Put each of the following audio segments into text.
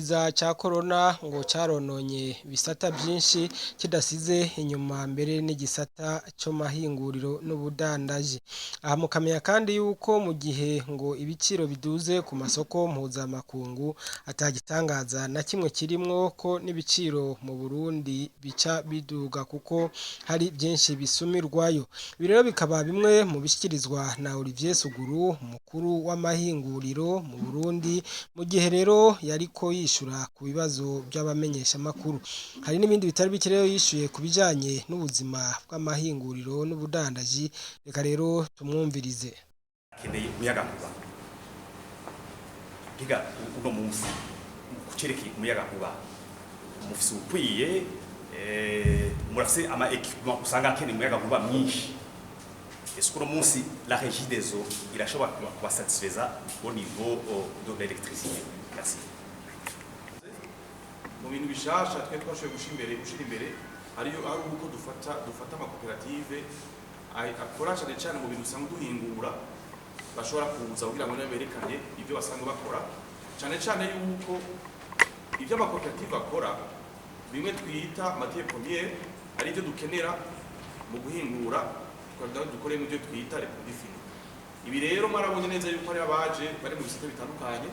kiza ca corona ngo carononye bisata byinshi kidasize inyuma mbere n'igisata cyo mahinguriro n'ubudandaji. Aha mukamenya kandi yuko mu gihe ngo ibiciro biduze ku masoko mpuzamakungu atagitangaza na kimwe kirimwo ko n'ibiciro mu Burundi bica biduga kuko hari byinshi bisumirwayo. Ibi rero bikaba bimwe mu bishyikirizwa na Olivier Suguru, umukuru w'amahinguriro mu Burundi, mu gihe rero yariko yishura ku bibazo by'abamenyeshamakuru. Hari n'ibindi bitari bike rero yishuye ku bijanye n'ubuzima bw'amahinguriro n'ubudandaji. Reka rero tumwumvirize. Akeneye umuyagankuba. Biga uno munsi kucerekeye umuyagankuba mufise ukwiye murafise ama equipement usanga akeneye umuyagankuba mwinshi. Est-ce que le munsi la régie des eaux irashobora kubasatisfeza au niveau de l'électricité? Merci. Mu bintu bishasha twe twashoboye gushira imbere ariyo ari uko dufata amakoperative akora cyane mu bintu usanga duhingura bashobora kuza kugira ngo berekane ibyo basanga bakora cyane yuko ibyo amakoperative akora bimwe twita matière première ari byo dukenera mu guhingura dukoreye mu byo twita produit fini. Ibi rero marabonye neza yuko ari abaje bari mu bisate bitandukanye,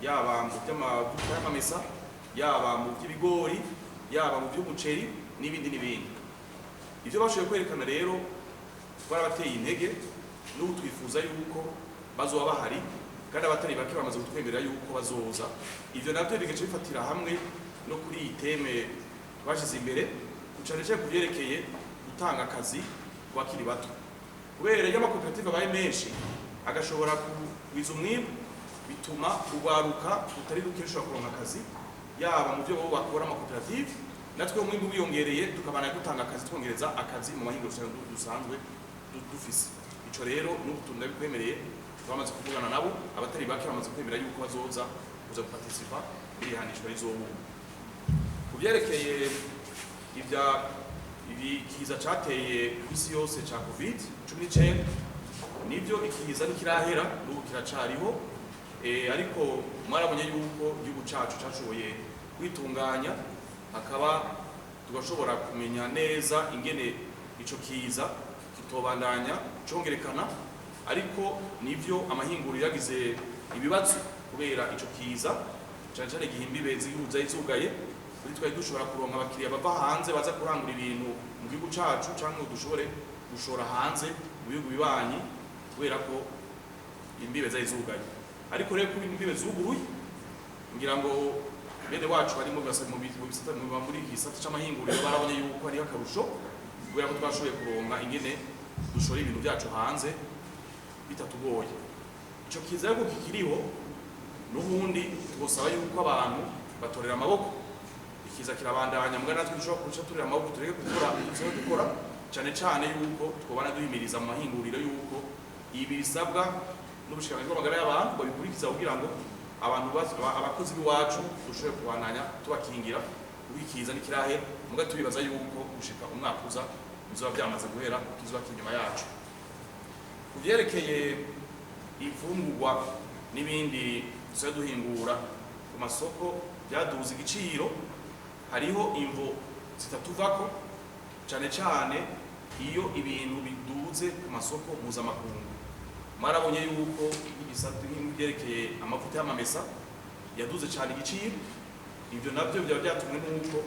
yaba mu by'amavuta y'amamesa, yaba mu by'ibigori, yaba mu by'umuceri n'ibindi. Ibyo bashoboye kwerekana rero barabateye intege n'ubu twifuza yuko bazoba bahari kandi abatari bake bamaze kutwemerera yuko bazoza. Ivyo navyo bigace bifatira hamwe no kuri iyi teme twashize imbere cyane kuvyerekeye gutanga akazi bakiri bato. Kubera iyo amakoperative abaye menshi agashobora kugwiza umwimbu bituma urwaruka utari ruke rushobora kuronka akazi, yaba mu byo bo bakora amakoperative natwe umwimbu wiyongereye tukabana gutanga akazi twongereza akazi mu mahinguriro dusanzwe dufise. Ico rero n'ubutumwa bikwemereye bamaze kuvugana nabo, abatari bake bamaze kwemera yuko bazoza kuza guparticipa birihanishwa rizobu. Kuvyerekeye ikiza cateye kw'isi yose ca COVID-19 nivyo ikiza nikirahera n'ubu kiracariho, ariko mwarabonye yuko igihugu cacu cashoboye kwitunganya hakaba tugashobora kumenya neza ingene ico kiza kitobandanya congerekana, ariko nivyo amahinguriro yagize ibibazo kubera ico kiza cyane igihe imbibe zihuza izugaye. Twari dushobora kuronka abakiriya bava hanze baza kurangura ibintu mu gihugu cacu cyangwa dushobore gushora hanze mu bihugu bibanyi kubera ko imbibe zayizugaye. Ariko rero ku imbibe zuguruye ngira ngo bene wacu bari mu muri gisata c'amahinguriro barabonye yuko ari akarusho kubera ko twashoboye kuronka ingene dushora ibintu byacu hanze bitatugoye. Ico kiza rero kikiriho n'ubundi tugosaba yuko abantu batorera amaboko. Ikiza kirabandanya mbwa natwe dushobora kuca turira amaboko tureke gukora cyane yuko twobana duhimiriza mu mahinguriro yuko ibi bisabwa n'ubushikiranganje bw'amagara y'abantu babikurikiza kugira ngo abantu abakozi b'iwacu dushobore kubandanya tubakingira ubikiza n'ikirahe mbwa tubibaza yuko gushika umwaka uza bizoba byamaze guhera kizoba kinyuma yacu. Kuvyerekeye imfungurwa n'ibindi dusa duhingura ku masoko byaduze igiciro, hariho imvo zitatuvako cyane iyo ibintu biduze ku masoko mpuzamakungu. Marabonye yuko igisata nk'ibyerekeye amavuta y'amamesa yaduze cyane igiciro. Ivyo navyo byaba byatumwe n'uko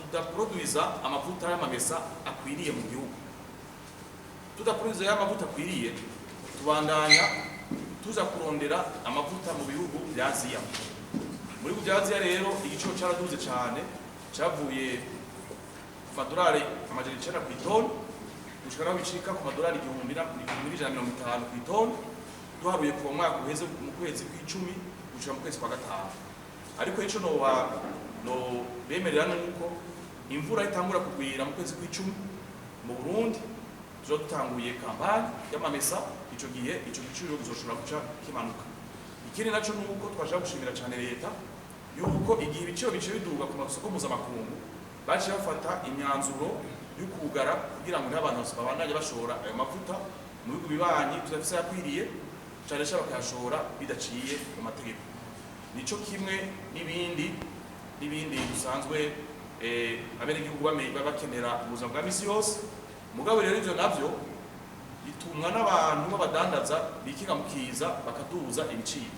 tudaproduiza amavuta y'amamesa akwiriye mu gihugu. Tudaproduiza y'amavuta akwiriye tubandanya tuza kurondera amavuta mu bihugu bya Aziya. Muri Aziya rero igiciro cyaraduze cyane, cyavuye ku madolari amajana 9 ku itoni gushika bicika ku madolari 1150 ku itoni, duharuye ku mwaka uheze mu kwezi kw'icumi gushika mu kwezi kwa gatanu. Ariko ico no bemerera nuko imvura itangura kugwira mu kwezi kw'icumi mu Burundi, tuzo dutanguye kampanye y'amamesa, ico gihe ico giciro kizoshobora guca kimanuka. Ikindi naco nuko twashaka gushimira cyane leta yuko igihe ibiciro bice biduga ku masoko mpuzamakungu baciye bafata imyanzuro y'ukugara kugira ngo n'abantu babandanye bashora ayo mavuta mu bihugu bibanyi tudafise yakwiriye cyane bakayashora bidaciye mu mategeko. nico kimwe n'ibindi dusanzwe abenegihugu bakenera mu buzima bwa misi yose. Mugabo rero ivyo navyo bitumwa n'abantu b'abadandaza bikigamukiza bakaduza ibiciro.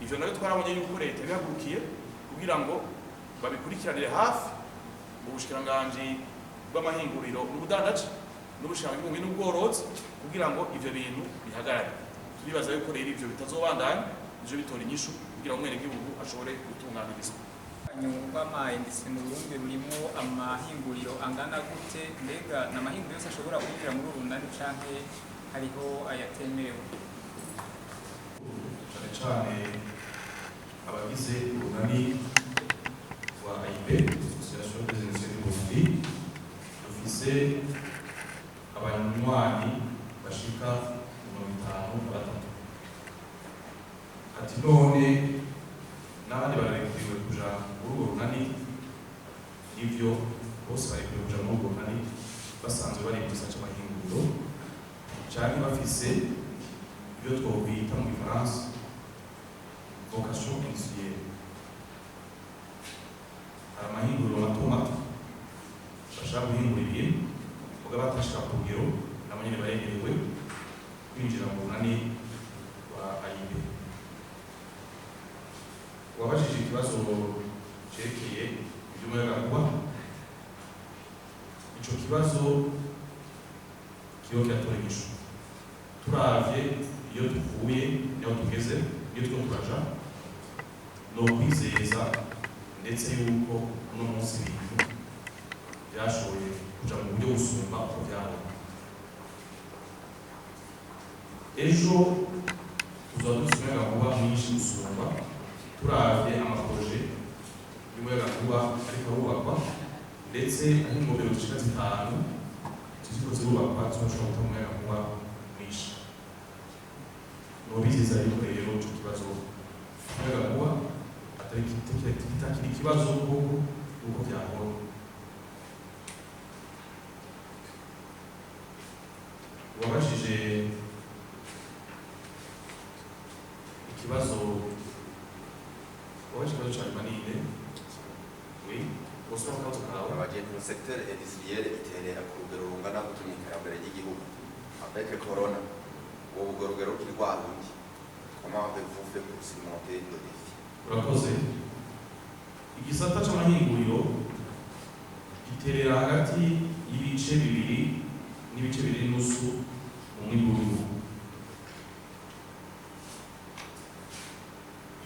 Ivyo navyo twarabonye yuko leta bihagurukiye kugira ngo babikurikiranire hafi mu bushikiranganji bw'amahinguriro n'ubudandaji n'ubushikiranganji bw'uburimyi n'ubworozi kugira ngo ivyo bintu bihagarare. Turibaza yuko rero ivyo bitazobandanya, ivyo bitora inyishu kugira ngo umwenegihugu ashobore gutunganirizwa. Industry mu Burundi rurimo amahinguriro angana gute, mbega n'amahinguriro yose ashobora kwinjira muri urunani canke hariho ayatemerewe? Cyane cyane abagize urunani rwa AIB, Association des Industries du Burundi, dufise abanywanyi bashika 53. Ati none n'abandi barekuriwe kuja muri urwo runani, n'ivyo bose barekuriwe kuja muri urwo runani basanzwe bari mu gisata c'amahinguriro canke bafise ibyo twokwita mu Gifaransa vocation industrielle. Hari amahinguriro mato mato bashaka guhingura ibintu muga batashika ku rugero nabo nyene baregerewe kwinjira mu runani rwa AIB. Wabajije ikibazo cerekeye ivy'umuyagankuba, ico kibazo kiyo kiratora inyishu. Turavye iyo tuvuye niho tugeze, iyo turiko turaja, nokwizeza ndetse yuko uno munsi ibintu vyashoboye kuja mu buryo gusumba uko vyahora. Ejo tuzoba dufise umuyagankuba mwinshi gusumba, turavye amaproje y'umuyagankuba ariko arubakwa, ndetse aho ingomero zishika 5 ziriko zirubakwa zizoshobora gutanga umuyagankuba mwinshi. Nobizeza yuko rero ico kibazo umuyagankuba atakiri ikibazo kuko vyahora. Wabajije ikibazo cyane manine. Oui, bosora kazo kawe. Abagenti mu secteur industriel iterera ku rugero rungana gutuma iterambere ry'igihugu. Avec corona, ubu rugero kirwarundi. Comment avez-vous fait pour surmonter le défi? Urakoze. Igisata c'amahinguriro giterera hagati y'ibice 2 n'ibice 2 n'usu mu mwimbu.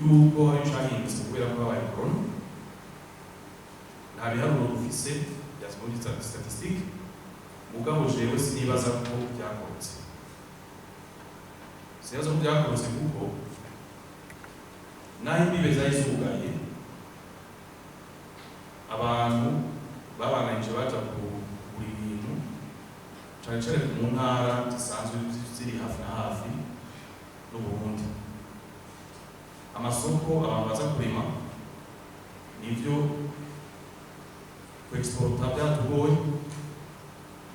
Yuko hari cyahindutse kubera ko habaye corona, nta biharuro dufise bya statistique, mugabo jewe sinibaza ko byakorotse. Sinibaza ko byakorotse kuko naho imbibe zari zugaye, abantu babananije baja kugura ibintu cane cane mu ntara zisanzwe ziri hafi na hafi n'Uburundi. Amasoko abantu baza kurima nivyo kuexporta byatugoye,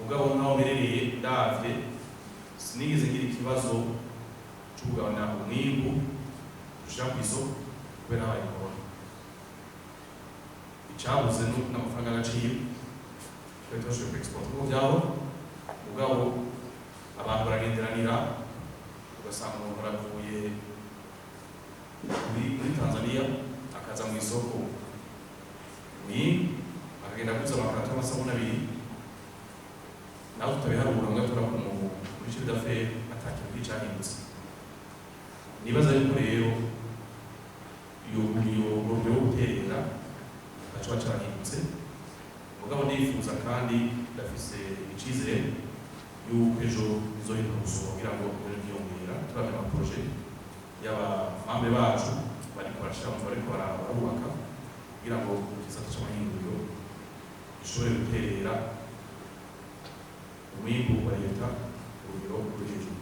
mugabo naho berereye ndavye sinigeze ngira ikibazo c'ukugabana umwimbu ushaka ku isoko kubera habaye corona. Icabuze n'amafaranga y'agaciro twari twashoboye kuexporta kuko vyabo, mugabo abantu baragenderanira, ugasanga umuntu aravuye muri Tanzania akaza mu isoko akagenda kuza amakarato y'amasabuni 2, nawe tutabiharura ngo turakora muri chiffre d'affaires atakintu cyahindutse. Nibaza yuko rero iyo rugero guterera aco cyahindutse, mugabo nifuza kandi ndafise icizere yuko ejo bizohinduka gusoma kugira ngo byongera turabe amaproje y'abamambe bacu bariko barubaka kugira ngo igisata c'amahinguriro gishobore guterera umwimbu wa leta urugero ruri hejuru.